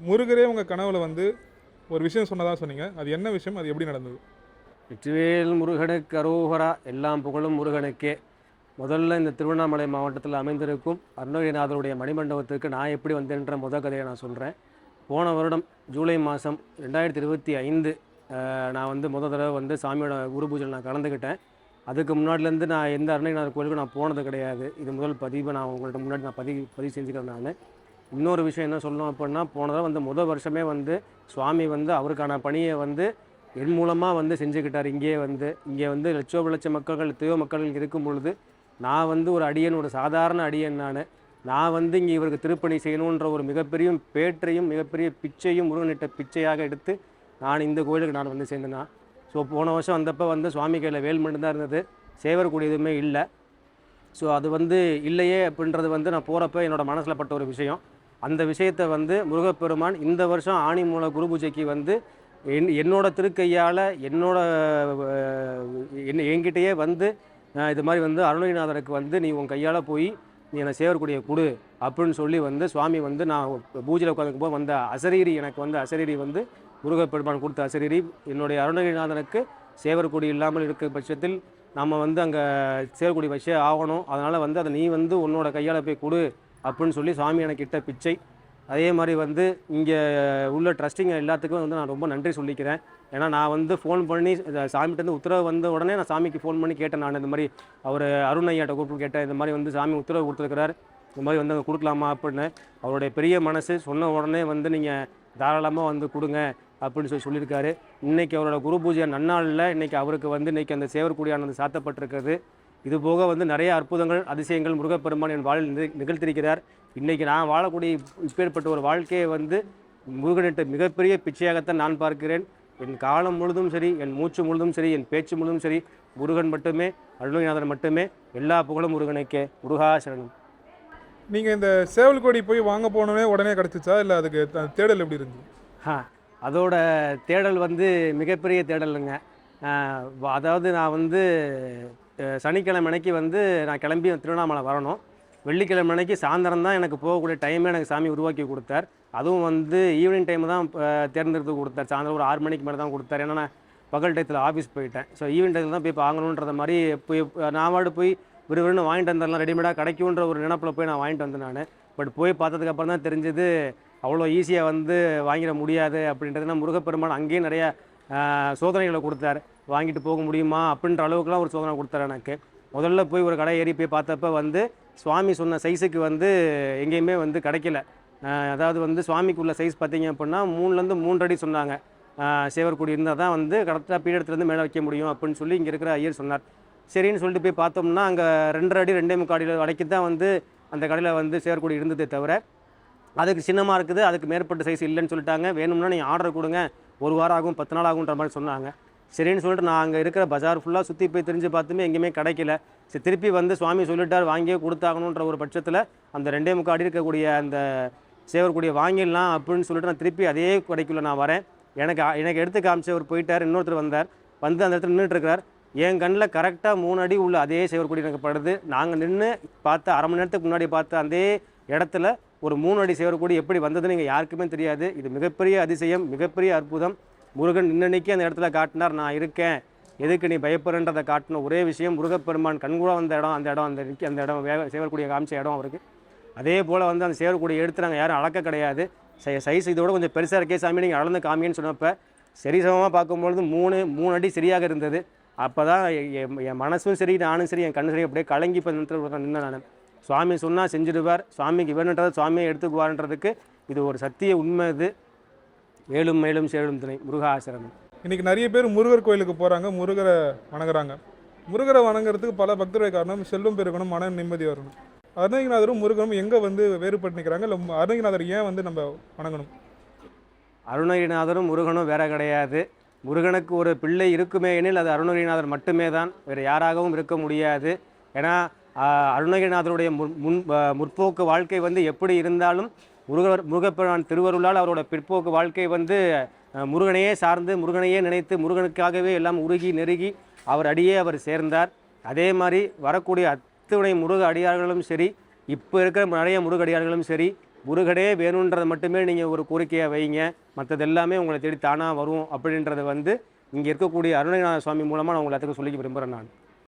முருகரே உங்கள் கனவுல வந்து ஒரு விஷயம் சொன்னதா சொன்னீங்க. அது என்ன விஷயம்? அது எப்படி நடந்தது? வெற்றிவேல் முருகனுக்கு அரோகரா, எல்லாம் புகழும் முருகனுக்கே. முதல்ல இந்த திருவண்ணாமலை மாவட்டத்தில் அமைந்திருக்கும் அருணகிரிநாதருடைய மணிமண்டபத்துக்கு நான் எப்படி வந்தேன்ற கதையை நான் சொல்கிறேன். போன வருடம் ஜூலை மாதம் 2025 நான் வந்து தடவை வந்து சாமியோட குரு பூஜையில் நான் கலந்துக்கிட்டேன். அதுக்கு முன்னாடிலேருந்து நான் எந்த அருணகிரிநாதர் கோயிலுக்கும் நான் போனது கிடையாது. இது முதல் பதிவை நான் உங்கள்கிட்ட முன்னாடி நான் பதிவு செஞ்சுக்கிறேன். நான் இன்னொரு விஷயம் என்ன சொல்லணும் அப்படின்னா, போன தடவை வந்து வருஷமே வந்து சுவாமி வந்து அவருக்கான பணியை வந்து என் மூலமாக வந்து செஞ்சுக்கிட்டார். இங்கே வந்து லட்ச மக்கள்கள் தெய்வ மக்கள்கள் இருக்கும் பொழுது நான் வந்து ஒரு அடியன், ஒரு சாதாரண அடியன். நான் வந்து இங்கே இவருக்கு திருப்பணி செய்யணுன்ற ஒரு மிகப்பெரிய பேற்றையும் மிகப்பெரிய பிச்சையும் முருகனிட்ட பிச்சையாக எடுத்து நான் இந்த கோயிலுக்கு நான் வந்து சேர்ந்தேன்னா. ஸோ போன வருஷம் வந்தப்போ வந்து சுவாமி கையில் வேல் மட்டும்தான் இருந்தது, சேவரக்கூடிய எதுவுமே இல்லை. ஸோ அது வந்து இல்லையே அப்படின்றது வந்து நான் போகிறப்ப என்னோடய மனசில் பட்ட ஒரு விஷயம். அந்த விஷயத்தை வந்து முருகப்பெருமான் இந்த வருஷம் ஆணி மூல குரு பூஜைக்கு வந்து என்னோட திருக்கையால் என்கிட்டயே வந்து இது மாதிரி வந்து அருணகிரிநாதருக்கு வந்து நீ உன் கையால் போய் நீ என்னை சேவரக்கூடிய கொடு அப்படின்னு சொல்லி வந்து சுவாமி வந்து நான் பூஜையில் உட்காந்துக்கும் போது வந்த அசரீரி, எனக்கு வந்து அசரீரி வந்து முருகப்பெருமான் கொடுத்த அசரீரி என்னுடைய அருணகிரிநாதனுக்கு சேவரக்கூடிய இல்லாமல் இருக்க பட்சத்தில் நம்ம வந்து அங்கே சேவரக்கூடிய வச்சே ஆகணும். அதனால் வந்து அதை நீ வந்து உன்னோட கையால் போய் கொடு அப்படின்னு சொல்லி சுவாமி எனக்கு இட்ட பிச்சை. அதே மாதிரி வந்து இங்கே உள்ள ட்ரஸ்டிங் எல்லாத்துக்கும் வந்து நான் ரொம்ப நன்றி சொல்லிக்கிறேன். ஏன்னா நான் வந்து ஃபோன் பண்ணி சாமிகிட்டேருந்து உத்தரவு வந்த உடனே நான் சாமிக்கு ஃபோன் பண்ணி கேட்டேன். நான் இந்த மாதிரி அவர் அருண் ஐயாட்ட கூப்பிட்டு கேட்டேன், இந்த மாதிரி வந்து சாமி உத்தரவு கொடுத்துருக்கிறார், இந்த மாதிரி வந்து அங்கே கொடுக்கலாமா அப்படின்னு. அவருடைய பெரிய மனசு சொன்ன உடனே வந்து நீங்கள் தாராளமாக வந்து கொடுங்க அப்படின்னு சொல்லியிருக்காரு. இன்றைக்கி அவரோட குரு பூஜை நன்னாளில் இன்றைக்கி அவருக்கு வந்து இன்றைக்கி அந்த சேவற்குடியானது சாத்தப்பட்டிருக்கிறது. இது போக வந்து நிறைய அற்புதங்கள் அதிசயங்கள் முருகப்பெருமான் என் வாழ்வில் நிகழ்த்திருக்கிறார். இன்றைக்கி நான் வாழக்கூடிய இப்பேற்பட்ட ஒரு வாழ்க்கையை வந்து முருகனிட்ட மிகப்பெரிய பிச்சையாகத்தான் நான் பார்க்கிறேன். என் காலம் முழுதும் சரி, என் மூச்சு முழுதும் சரி, என் பேச்சு முழுதும் சரி, முருகன் மட்டுமே, அருணகிரிநாதன் மட்டுமே. எல்லா புகழும் முருகனுக்கே. முருகா சரணம். நீங்கள் இந்த சேவல் கொடி போய் வாங்க போனோடனே உடனே கிடச்சிச்சா, இல்லை அதுக்கு தேடல் எப்படி இருந்துச்சு? அதோட தேடல் வந்து மிகப்பெரிய தேடலுங்க. அதாவது நான் வந்து சனிக்கிழமை அன்னைக்கு வந்து நான் கிளம்பி திருவண்ணாமலை வரணும். வெள்ளிக்கிழமை அன்னைக்கு சாயந்தரம் தான் எனக்கு போகக்கூடிய டைமே எனக்கு சாமி உருவாக்கி கொடுத்தார். அதுவும் வந்து ஈவினிங் டைம் தான் தேர்ந்தெடுத்து கொடுத்தார். சாயந்தரம் ஒரு 6 மணிக்கு மேலே தான் கொடுத்தார். ஏன்னா நான் பகல் டயத்தில் ஆஃபீஸ் போயிட்டேன். ஸோ ஈவினிங் டைத்தில் தான் போய் வாங்கணுன்ற மாதிரி போய் நான் போய் விறுவிறுன்னு வாங்கிட்டு வந்துடலாம், ரெடிமேடாக கிடைக்குன்ற ஒரு நினப்பில் போய் நான் வாங்கிட்டு வந்தேன் நான். பட் போய் பார்த்ததுக்கப்புறம் தான் தெரிஞ்சது அவ்வளோ ஈஸியாக வந்து வாங்கிட முடியாது அப்படின்றதுனா முருகப்பெருமான் அங்கேயும் நிறையா சோதனைகளை கொடுத்தார். வாங்கிட்டு போக முடியுமா அப்படின்ற அளவுக்குலாம் ஒரு சோதனை கொடுத்தார் எனக்கு. முதல்ல போய் ஒரு கடை ஏறி போய் பார்த்தப்ப வந்து சுவாமி சொன்ன சைஸுக்கு வந்து எங்கேயுமே வந்து கிடைக்கல. அதாவது வந்து சுவாமிக்குள்ள சைஸ் பார்த்தீங்க அப்படின்னா 3லேருந்து 3 அடி சொன்னாங்க. சேவற்குடி இருந்தால் தான் வந்து கரெக்டாக பீடத்துலேருந்து மேலே வைக்க முடியும் அப்படின்னு சொல்லி இங்கே இருக்கிற ஐயர் சொன்னார். சரின்னு சொல்லிட்டு போய் பார்த்தோம்னா அங்கே 2 அடி 2.25 அடி வரைக்கும் தான் வந்து அந்த கடையில் வந்து சேவற்குடி இருந்ததே தவிர அதுக்கு சின்னமாக இருக்குது, அதுக்கு மேற்பட்ட சைஸ் இல்லைன்னு சொல்லிட்டாங்க. வேணும்னா நீங்கள் ஆர்டர் கொடுங்க, 1 வாரம் ஆகும், 10 நாள் ஆகுன்ற மாதிரி சொன்னாங்க. சரின்னு சொல்லிட்டு நான் அங்கே இருக்கிற பஜார் ஃபுல்லாக சுற்றி போய் தெரிஞ்சு பார்த்துமே எங்கேயுமே கிடைக்கல. சரி, திருப்பி வந்து சுவாமி சொல்லிட்டார் வாங்கியே கொடுத்தாகணுன்ற ஒரு பட்சத்தில் அந்த 2.25 அடி இருக்கக்கூடிய அந்த சேவற்குடியை வாங்கிடலாம் அப்படின்னு சொல்லிட்டு நான் திருப்பி அதே கடைக்குள்ளே நான் வரேன். எனக்கு எடுத்து காமிச்சவர் போயிட்டார். இன்னொருத்தர் வந்தார், வந்து அந்த இடத்துல நின்றுட்டுருக்கிறார். என் கண்ணில் கரெக்டாக 3 அடி உள்ள அதே சேவற்குடி எனக்கு படுது. நாங்கள் நின்று பார்த்த 1/2 மணி நேரத்துக்கு முன்னாடி பார்த்த அதே இடத்துல ஒரு 3 அடி சேவற்குடி எப்படி வந்ததுன்னு நீங்கள் யாருக்குமே தெரியாது. இது மிகப்பெரிய அதிசயம், மிகப்பெரிய அற்புதம். முருகன் இன்னைக்கு அந்த இடத்துல காட்டினார், நான் இருக்கேன், எதுக்கு நீ பயப்படுறன்றதை காட்டின ஒரே விஷயம். முருகப்பெருமான் கண்கூட வந்த இடம் அந்த இடம் சேவற்குடியை காமிச்ச இடம் அவருக்கு. அதே போல் வந்து அந்த சேவற்குடியை எடுத்து நாங்கள் யாரும் அளக்க கிடையாது. சைஸ் இதோட கொஞ்சம் பெருசாக இருக்கே சாமி, நீங்கள் அளந்து காமின்னு சொன்னப்போ சரிசமமாக பார்க்கும்பொழுது 3 அடி சரியாக இருந்தது. அப்போ தான் என் மனசும் சரி, நானும் சரி, என் கண்ணு சரி அப்படியே கலங்கி இப்போ நின்று நான் சுவாமி சொன்னால் செஞ்சுடுவார், சுவாமிக்கு வேணுன்றதை சுவாமியை எடுத்துக்குவார்ன்றதுக்கு இது ஒரு சத்திய உண்மை. இது மேலும் மேலும் சேரும் துணை. முருகாசரணம். இன்றைக்கி நிறைய பேர் முருகர் கோயிலுக்கு போகிறாங்க, முருகரை வணங்குறாங்க. முருகரை வணங்குறதுக்கு பல பக்தர்கள் காரணம் செல்வம் பெருகணும், மன நிம்மதி வரணும். அருணகிரிநாதரும் முருகனும் எங்கே வந்து வேறுபட்டு நிற்கிறாங்க, இல்லை அருணகிரிநாதர் ஏன் வந்து நம்ம வணங்கணும்? அருணகிரிநாதரும் முருகனும் வேற கிடையாது. முருகனுக்கு ஒரு பிள்ளை இருக்குமே எனில் அது அருணகிரிநாதர் மட்டுமே தான், வேறு யாராகவும் இருக்க முடியாது. ஏன்னா அருணகிரிநாதருடைய முற்போக்கு வாழ்க்கை வந்து எப்படி இருந்தாலும் முருகப்பெருமான் திருவருளால் அவரோட பிற்போக்கு வாழ்க்கை வந்து முருகனையே சார்ந்து, முருகனையே நினைத்து, முருகனுக்காகவே எல்லாம் உருகி நெருகி அவர் அடியே அவர் சேர்ந்தார். அதே மாதிரி வரக்கூடிய அத்துணை முருக அடியார்களும் சரி, இப்போ இருக்கிற நிறைய முருக அடியார்களும் சரி, முருகனே வேணுன்றதை மட்டுமே நீங்கள் ஒரு கோரிக்கையாக வைங்க, மற்றது எல்லாமே உங்களை தேடி தானாக வரும் அப்படின்றத வந்து இங்கே இருக்கக்கூடிய அருணகிரிநாத சுவாமி மூலமாக நான் உங்களை எல்லாத்துக்கும் சொல்லிக்க விரும்புகிறேன் நான்.